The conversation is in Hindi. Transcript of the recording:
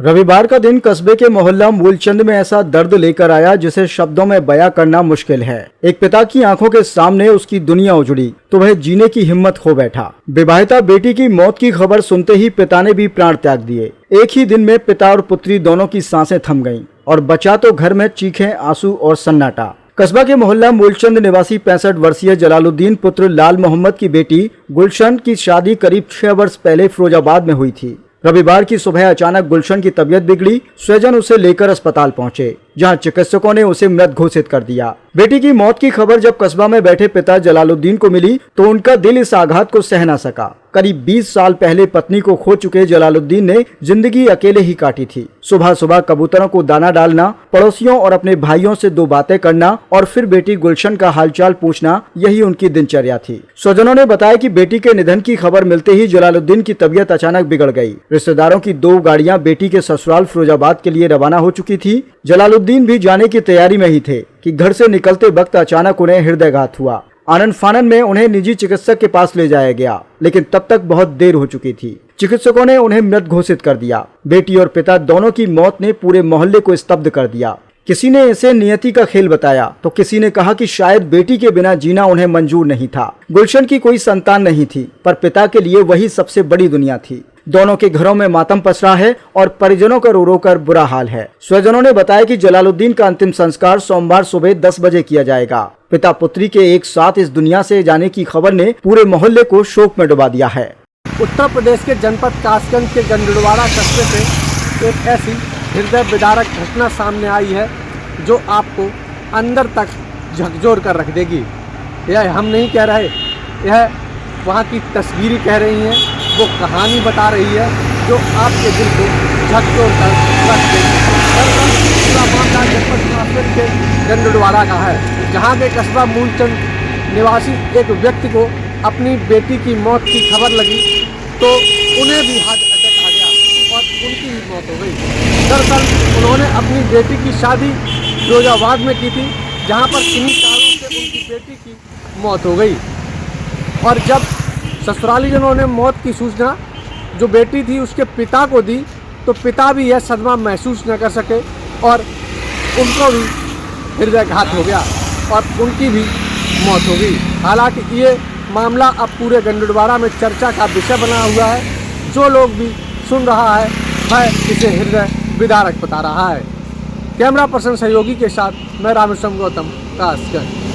रविवार का दिन कस्बे के मोहल्ला मूलचंद में ऐसा दर्द लेकर आया जिसे शब्दों में बयां करना मुश्किल है। एक पिता की आंखों के सामने उसकी दुनिया उजड़ी तो वह जीने की हिम्मत खो बैठा। विवाहिता बेटी की मौत की खबर सुनते ही पिता ने भी प्राण त्याग दिए। एक ही दिन में पिता और पुत्री दोनों की सांसें थम गईं और बचा तो घर में चीखें, आंसू और सन्नाटा। कस्बा के मोहल्ला मूलचंद निवासी 65 वर्षीय जलालुद्दीन पुत्र लाल मोहम्मद की बेटी गुलशन की शादी करीब 6 वर्ष पहले फिरोजाबाद में हुई थी। रविवार की सुबह अचानक गुलशन की तबीयत बिगड़ी। स्वजन उसे लेकर अस्पताल पहुंचे, जहां चिकित्सकों ने उसे मृत घोषित कर दिया। बेटी की मौत की खबर जब कस्बा में बैठे पिता जलालुद्दीन को मिली तो उनका दिल इस आघात को सह न सका। करीब 20 साल पहले पत्नी को खो चुके जलालुद्दीन ने जिंदगी अकेले ही काटी थी। सुबह सुबह कबूतरों को दाना डालना, पड़ोसियों और अपने भाइयों से 2 बातें करना और फिर बेटी गुलशन का हालचाल पूछना, यही उनकी दिनचर्या थी। स्वजनों ने बताया कि बेटी के निधन की खबर मिलते ही जलालुद्दीन की तबीयत अचानक बिगड़ गई। रिश्तेदारों की 2 गाड़ियां बेटी के ससुराल फिरोजाबाद के लिए रवाना हो चुकी थी। जलालुद्दीन भी जाने की तैयारी में ही थे कि घर से निकलते वक्त अचानक उन्हें हृदयघात हुआ। आनन फानन में उन्हें निजी चिकित्सक के पास ले जाया गया, लेकिन तब तक बहुत देर हो चुकी थी। चिकित्सकों ने उन्हें मृत घोषित कर दिया। बेटी और पिता दोनों की मौत ने पूरे मोहल्ले को स्तब्ध कर दिया। किसी ने इसे नियति का खेल बताया तो किसी ने कहा कि शायद बेटी के बिना जीना उन्हें मंजूर नहीं था। गुलशन की कोई संतान नहीं थी, पर पिता के लिए वही सबसे बड़ी दुनिया थी। दोनों के घरों में मातम पसरा है और परिजनों का रो रो कर बुरा हाल है। स्वजनों ने बताया कि जलालुद्दीन का अंतिम संस्कार सोमवार सुबह 10 बजे किया जाएगा। पिता पुत्री के एक साथ इस दुनिया से जाने की खबर ने पूरे मोहल्ले को शोक में डुबा दिया है। उत्तर प्रदेश के जनपद कासगंज के गंडुड़वाड़ा कस्बे से एक ऐसी हृदय विदारक घटना सामने आई है जो आपको अंदर तक झकझोर कर रख देगी। यह हम नहीं कह रहे, यह वहाँ की तस्वीरें कह रही हैं, वो कहानी बता रही है जो आपके दिल को झकझोर कर रख देगी। पूरा मामला जनपद कासगंज के गंडुड़वाड़ा का है, जहाँ के कस्बा मूलचंद निवासी एक व्यक्ति को अपनी बेटी की मौत की खबर लगी तो उन्हें भी हार्ट अटैक आ गया और उनकी भी मौत हो गई। दरअसल उन्होंने अपनी बेटी की शादी फिरोजाबाद में की थी, जहाँ पर किन्हीं कारणों से उनकी बेटी की मौत हो गई। और जब ससुरालीजनों ने मौत की सूचना जो बेटी थी उसके पिता को दी तो पिता भी यह सदमा महसूस न कर सके और उनको भी हृदयघात हो गया और उनकी भी मौत हो गई। हालांकि ये मामला अब पूरे गंडुड़वाड़ा में चर्चा का विषय बना हुआ है। जो लोग भी सुन रहा है वह इसे हृदय विदारक बता रहा है। कैमरा पर्सन सहयोगी के साथ मैं रामेश्वरम गौतम, कासगंज।